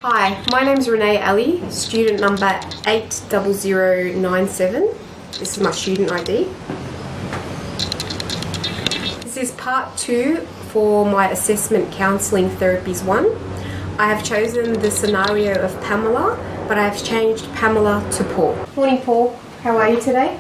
Hi, my name's Rene, Allie, student number 80097. This is my student ID. This is part 2 for my assessment counselling Therapies 1. I have chosen the scenario of Pamela, but I have changed Pamela to Paul. Morning, Paul. How are you today?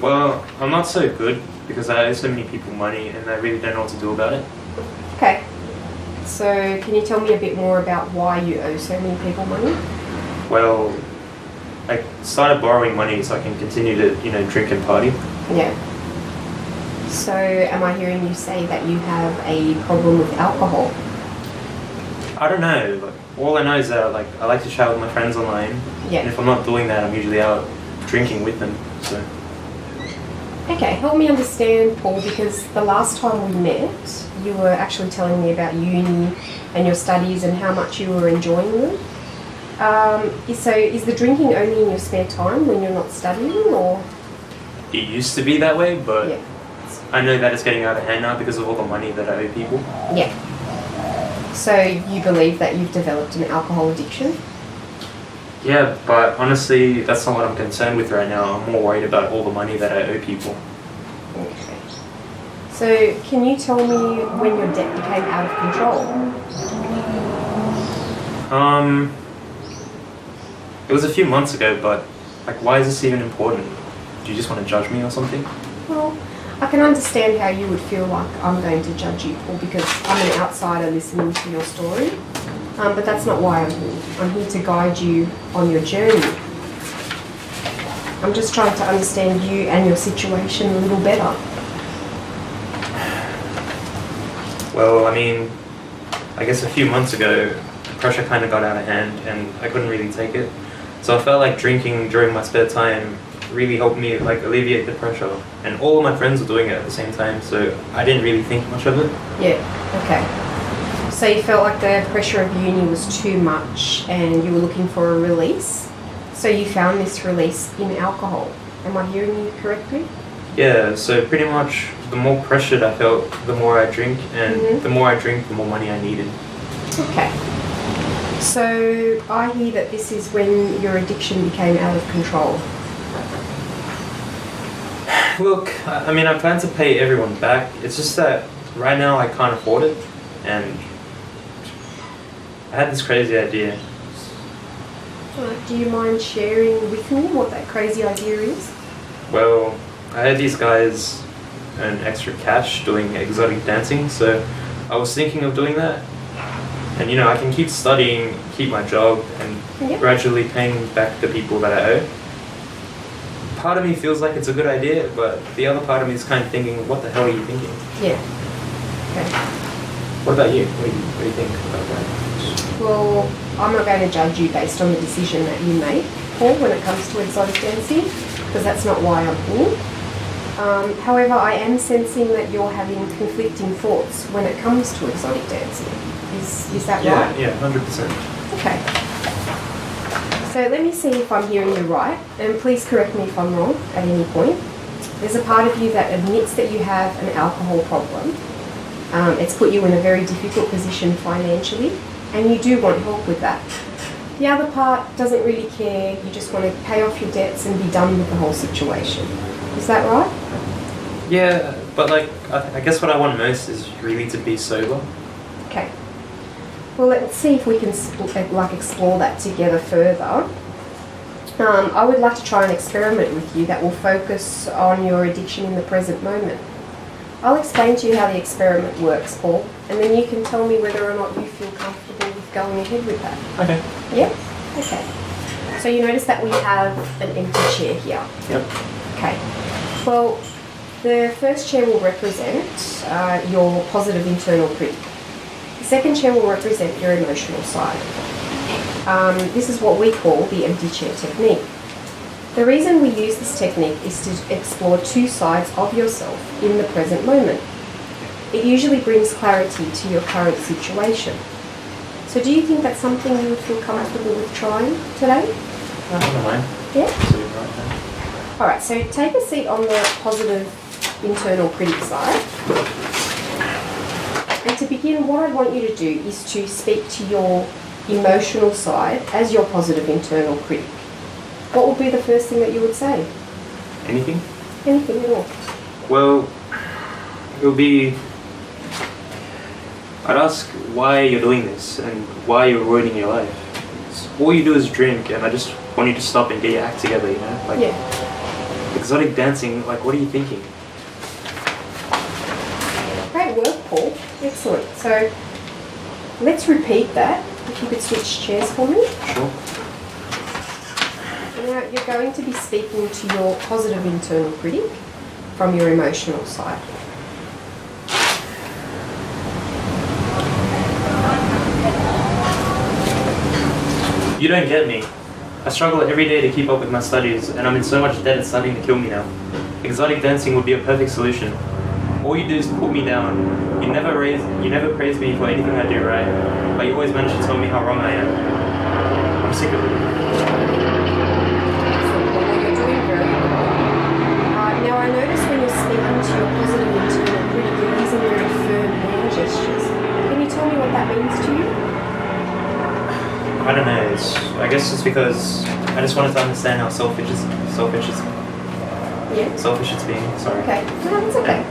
Well, I'm not so good because I owe so many people money and I really don't know what to do about it. Okay. So, can you tell me a bit more about why you owe so many people money? Well, I started borrowing money so I can continue to, drink and party. Yeah. So, am I hearing you say that you have a problem with alcohol? I don't know. All I know is that I like to chat with my friends online. Yeah. And if I'm not doing that, I'm usually out drinking with them. So. Okay, help me understand, Paul, because the last time we met, you were actually telling me about uni and your studies and how much you were enjoying them. So is the drinking only in your spare time when you're not studying, or? It used to be that way, but yeah. I know that it's getting out of hand now because of all the money that I owe people. Yeah. So you believe that you've developed an alcohol addiction? Yeah, but honestly, that's not what I'm concerned with right now. I'm more worried about all the money that I owe people. Okay. So, can you tell me when your debt became out of control? It was a few months ago, but why is this even important? Do you just want to judge me or something? Well, I can understand how you would feel like I'm going to judge you, Paul, because I'm an outsider listening to your story. But that's not why I'm here. I'm here to guide you on your journey. I'm just trying to understand you and your situation a little better. Well, I guess a few months ago, the pressure kind of got out of hand and I couldn't really take it. So I felt like drinking during my spare time really helped me alleviate the pressure. And all of my friends were doing it at the same time, so I didn't really think much of it. Yeah, okay. So you felt like the pressure of uni was too much and you were looking for a release. So you found this release in alcohol. Am I hearing you correctly? Yeah, so pretty much the more pressured I felt, the more I drink, and the more I drink, the more money I needed. Okay. So I hear that this is when your addiction became out of control. Look, I plan to pay everyone back. It's just that right now I can't afford it, and I had this crazy idea. Do you mind sharing with me what that crazy idea is? Well, I had these guys earn extra cash doing exotic dancing, so I was thinking of doing that. And I can keep studying, keep my job, and gradually paying back the people that I owe. Part of me feels like it's a good idea, but the other part of me is kind of thinking, what the hell are you thinking? Yeah. Okay. What about you? What do you think about that? Well, I'm not going to judge you based on the decision that you make, Paul, when it comes to exotic dancing, because that's not why I'm here. However, I am sensing that you're having conflicting thoughts when it comes to exotic dancing. Is that right? Yeah, 100%. Okay. So let me see if I'm hearing you right, and please correct me if I'm wrong at any point. There's a part of you that admits that you have an alcohol problem. It's put you in a very difficult position financially, and you do want help with that. The other part doesn't really care, you just want to pay off your debts and be done with the whole situation. Is that right? Yeah, but I guess what I want most is really to be sober. Okay. Well, let's see if we can explore that together further. I would like to try an experiment with you that will focus on your addiction in the present moment. I'll explain to you how the experiment works, Paul, and then you can tell me whether or not you feel comfortable with going ahead with that. Okay. Yeah? Okay. So you notice that we have an empty chair here. Yep. Okay. Well, the first chair will represent your positive internal critic. The second chair will represent your emotional side. This is what we call the empty chair technique. The reason we use this technique is to explore two sides of yourself in the present moment. It usually brings clarity to your current situation. So do you think that's something you would feel comfortable with trying today? I don't mind. Yeah? Alright, so take a seat on the positive internal critic side. And to begin, what I want you to do is to speak to your emotional side as your positive internal critic, what would be the first thing that you would say? Anything? Anything at all? Well, it would be... I'd ask why you're doing this and why you're ruining your life. All you do is drink, and I just want you to stop and get your act together, you know? Like, yeah. exotic dancing, like, what are you thinking? Great work, Paul. Excellent. So let's repeat that. If you could switch chairs for me. Sure. Now you're going to be speaking to your positive internal critic from your emotional side. You don't get me. I struggle every day to keep up with my studies, and I'm in so much debt it's starting to kill me now. Exotic dancing would be a perfect solution. All you do is put me down. You never praise me for anything I do right, but you always manage to tell me how wrong I am. I'm sick of it. Well, you're doing very well. Now I notice when you're speaking to your positive internal critic, you're using very firm hand gestures. Can you tell me what that means to you? I don't know. I guess it's because I just wanted to understand how selfish it's being. Sorry. Okay. No, that's okay.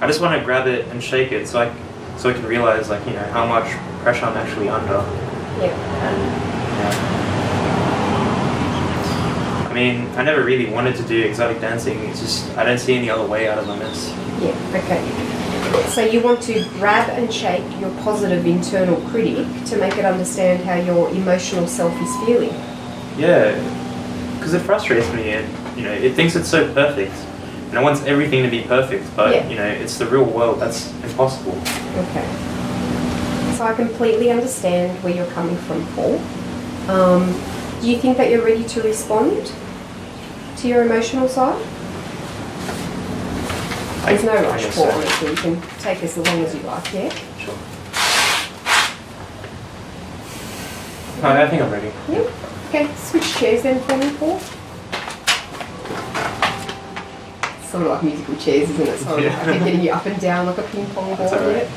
I just want to grab it and shake it so I can realize, like, you know, how much pressure I'm actually under. Yeah. And I mean, I never really wanted to do exotic dancing. It's just I don't see any other way out of the mess. Yeah. Okay. So you want to grab and shake your positive internal critic to make it understand how your emotional self is feeling. Yeah, because it frustrates me, and you know, it thinks it's so perfect, and it wants everything to be perfect. But yeah. you know, it's the real world. That's impossible. Okay. So I completely understand where you're coming from, Paul. Do you think that you're ready to respond to your emotional side? There's no rush, Paul, honestly. You can take as long as you like, yeah? Sure. I think I'm ready. Yeah. Okay, switch chairs then for me, Paul. It's sort of like musical chairs, isn't it? So yeah. like getting you up and down like a ping pong ball. That's all right.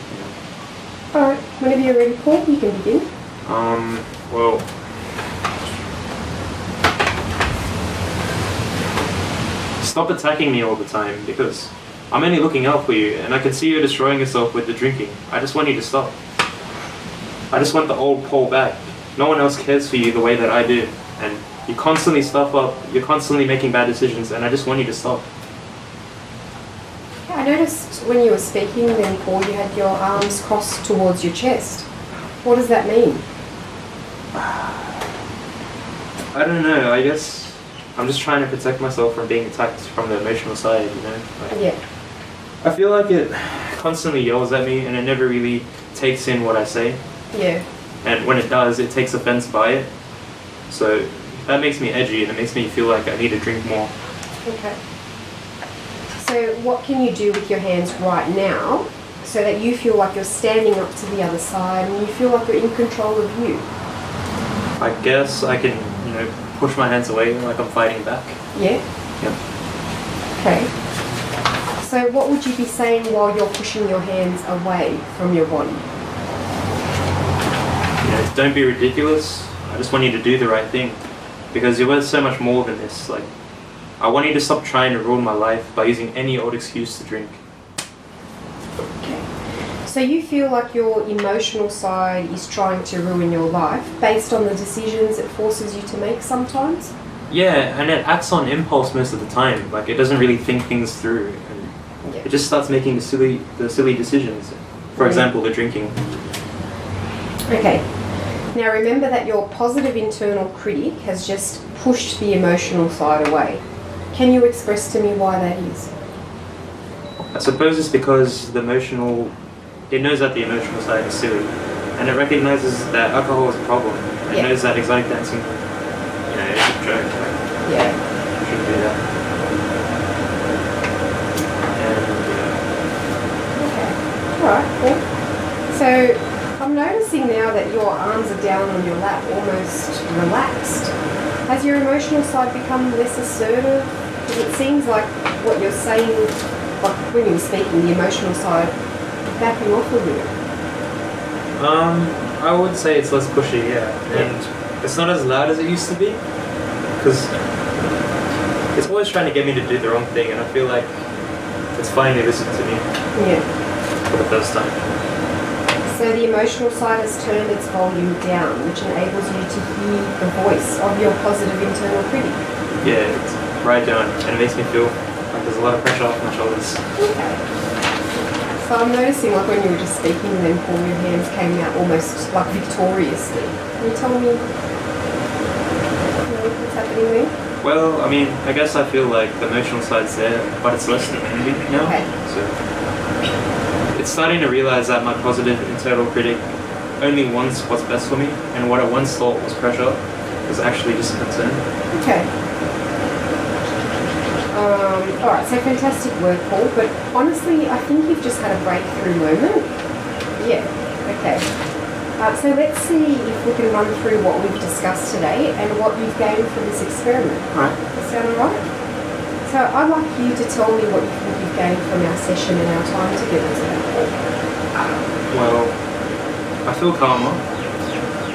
Alright, whenever you're ready, Paul, you can begin. Well... Stop attacking me all the time, because I'm only looking out for you, and I can see you destroying yourself with the drinking. I just want you to stop. I just want the old Paul back. No one else cares for you the way that I do, and you constantly stuff up, you're constantly making bad decisions, and I just want you to stop. Yeah, I noticed when you were speaking then, Paul, you had your arms crossed towards your chest. What does that mean? I don't know, I guess I'm just trying to protect myself from being attacked from the emotional side, you know? Like, yeah. I feel like it constantly yells at me, and it never really takes in what I say. Yeah. And when it does, it takes offense by it. So that makes me edgy, and it makes me feel like I need to drink more. Okay. So what can you do with your hands right now so that you feel like you're standing up to the other side and you feel like you're in control of you? I guess I can, you know, push my hands away like I'm fighting back. Yeah? Yep. Okay. So what would you be saying while you're pushing your hands away from your body? You know, don't be ridiculous. I just want you to do the right thing, because you're worth so much more than this. Like, I want you to stop trying to ruin my life by using any old excuse to drink. Okay. So you feel like your emotional side is trying to ruin your life based on the decisions it forces you to make sometimes? Yeah, and it acts on impulse most of the time. Like, it doesn't really think things through, and Yeah. it just starts making the silly decisions. For example, the drinking. Okay. Now remember that your positive internal critic has just pushed the emotional side away. Can you express to me why that is? I suppose it's because it knows that the emotional side is silly, and it recognizes that alcohol is a problem. It knows that exotic dancing, you know, is a joke. Yeah. You shouldn't do that. And, Okay. Alright, cool. So I'm noticing now that your arms are down on your lap, almost relaxed. Has your emotional side become less assertive? Because it seems like what you're saying, like when you were speaking, the emotional side backing off a bit. I would say it's less pushy, yeah. And it's not as loud as it used to be, because it's always trying to get me to do the wrong thing, and I feel like it's finally listened to me for the first time. So the emotional side has turned its volume down, which enables you to hear the voice of your positive internal critic. Yeah, it's right down, and it makes me feel like there's a lot of pressure off my shoulders. Okay. So I'm noticing, like when you were just speaking, then Paul, your hands came out almost like victoriously. Can you tell me what's happening there? Well, I mean, I guess I feel like the emotional side's there, but it's less demanding now. Okay. So it's starting to realize that my positive internal critic only wants what's best for me, and what I once thought was pressure was actually just a concern. Okay. Alright, so fantastic work, Paul, but honestly, I think you've just had a breakthrough moment. Yeah, okay. So let's see if we can run through what we've discussed today and what you've gained from this experiment. Alright. Does that sound alright? So I'd like you to tell me what you think you've gained from our session and our time together today, Paul. Well, I feel calmer,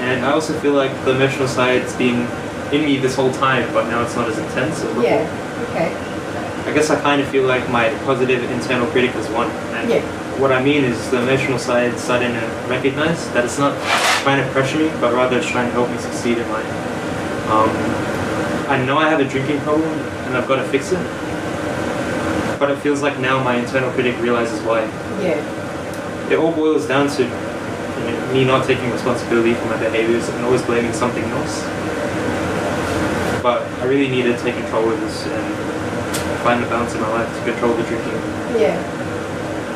and I also feel like the emotional side's been in me this whole time, but now it's not as intense as before. Yeah, okay. I guess I kind of feel like my positive internal critic has won. And Yeah. what I mean is the emotional side starting to recognize that it's not trying to pressure me, but rather it's trying to help me succeed in life. I know I have a drinking problem, and I've got to fix it. But it feels like now my internal critic realizes why. Yeah. It all boils down to me not taking responsibility for my behaviors and always blaming something else. But I really need to take control of this and find the balance in my life to control the drinking. Yeah.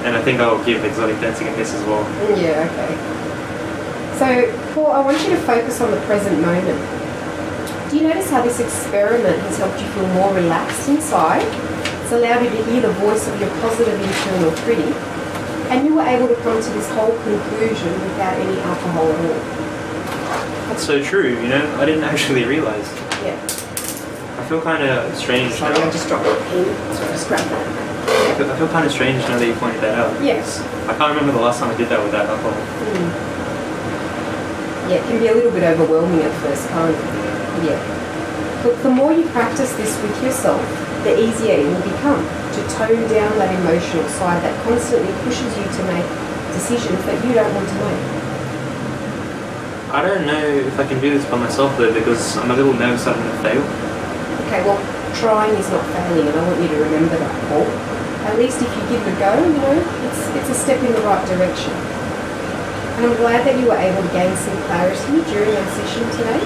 And I think I'll give exotic dancing a miss as well. Yeah, okay. So, Paul, I want you to focus on the present moment. Do you notice how this experiment has helped you feel more relaxed inside? It's allowed you to hear the voice of your positive internal critic, and you were able to come to this whole conclusion without any alcohol at all. That's so true, you know, I didn't actually realise. Yeah. I feel kind of strange Sorry, now. I just dropped my pen. So just grab that. I feel kind of strange now that you pointed that out. Yes. I can't remember the last time I did that without alcohol. Yeah, it can be a little bit overwhelming at first, can't it? Yeah. Look, the more you practice this with yourself, the easier it will become to tone down that emotional side that constantly pushes you to make decisions that you don't want to make. I don't know if I can do this by myself though, because I'm a little nervous that I'm going to fail. Okay, well, trying is not failing, and I want you to remember that, Paul. At least if you give it a go, you know, it's a step in the right direction. And I'm glad that you were able to gain some clarity during our session today.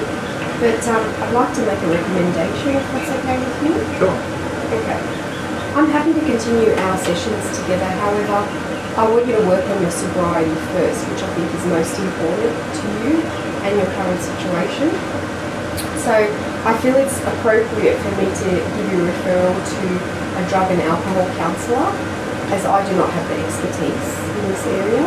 But I'd like to make a recommendation, if that's okay with you. Sure. Okay. I'm happy to continue our sessions together. However, I want you to work on your sobriety first, which I think is most important to you and your current situation. So I feel it's appropriate for me to give you a referral to a drug and alcohol counsellor, as I do not have the expertise in this area.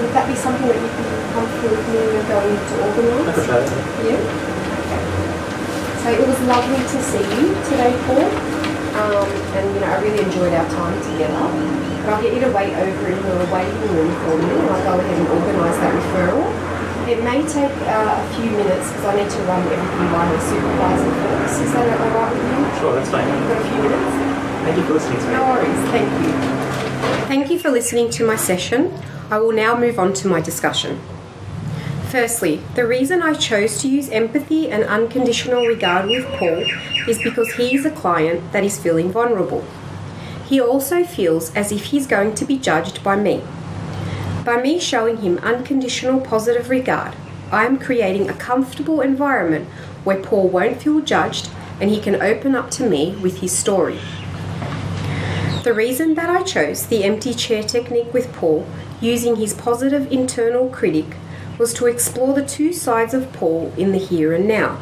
Would that be something that you can be comfortable with me going to organise? I could try that. Yeah? Okay. So it was lovely to see you today, Paul. And you know, I really enjoyed our time together. But I'll get you to wait over in the waiting room for me, and I'll go ahead and organise that referral. It may take a few minutes because I need to run everything by my supervisor first. Is that all right with you? Sure, that's fine. You've got a few minutes? Thank you for listening to me. No worries, thank you. Thank you for listening to my session. I will now move on to my discussion. Firstly, the reason I chose to use empathy and unconditional regard with Paul is because he is a client that is feeling vulnerable. He also feels as if he's going to be judged by me. By me showing him unconditional positive regard, I am creating a comfortable environment where Paul won't feel judged and he can open up to me with his story. The reason that I chose the empty chair technique with Paul using his positive internal critic was to explore the two sides of Paul in the here and now.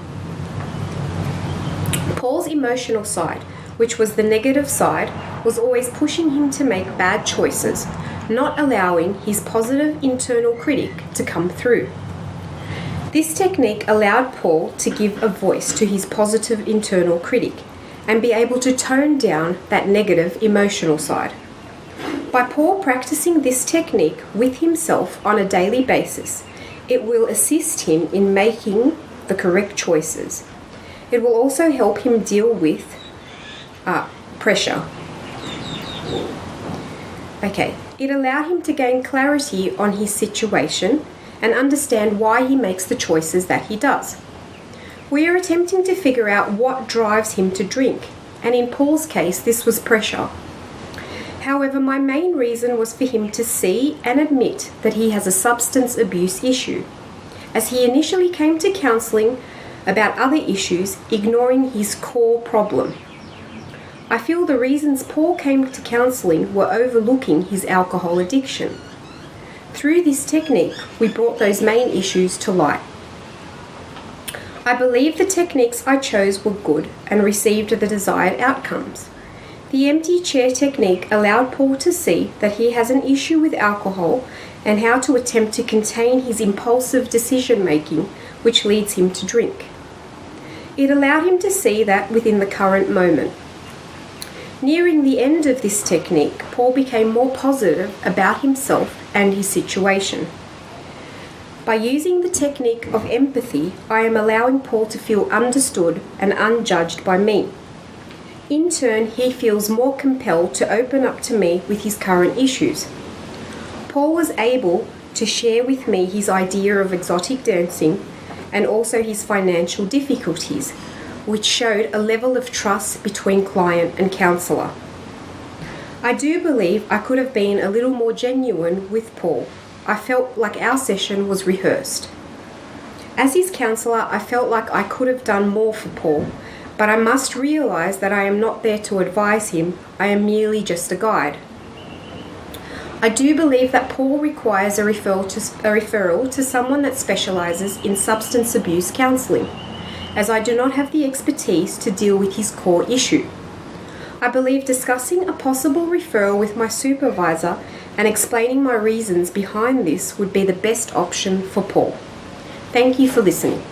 Paul's emotional side, which was the negative side, was always pushing him to make bad choices, not allowing his positive internal critic to come through. This technique allowed Paul to give a voice to his positive internal critic and be able to tone down that negative emotional side. By Paul practicing this technique with himself on a daily basis, it will assist him in making the correct choices. It will also help him deal with pressure. Okay, it allowed him to gain clarity on his situation and understand why he makes the choices that he does. We are attempting to figure out what drives him to drink, and in Paul's case, this was pressure. However, my main reason was for him to see and admit that he has a substance abuse issue, as he initially came to counselling about other issues, ignoring his core problem. I feel the reasons Paul came to counselling were overlooking his alcohol addiction. Through this technique, we brought those main issues to light. I believe the techniques I chose were good and received the desired outcomes. The empty chair technique allowed Paul to see that he has an issue with alcohol and how to attempt to contain his impulsive decision-making, which leads him to drink. It allowed him to see that within the current moment. Nearing the end of this technique, Paul became more positive about himself and his situation. By using the technique of empathy, I am allowing Paul to feel understood and unjudged by me. In turn, he feels more compelled to open up to me with his current issues. Paul was able to share with me his idea of exotic dancing and also his financial difficulties, which showed a level of trust between client and counsellor. I do believe I could have been a little more genuine with Paul. I felt like our session was rehearsed. As his counsellor, I felt like I could have done more for Paul, but I must realise that I am not there to advise him, I am merely just a guide. I do believe that Paul requires a referral to someone that specialises in substance abuse counselling, as I do not have the expertise to deal with his core issue. I believe discussing a possible referral with my supervisor and explaining my reasons behind this would be the best option for Paul. Thank you for listening.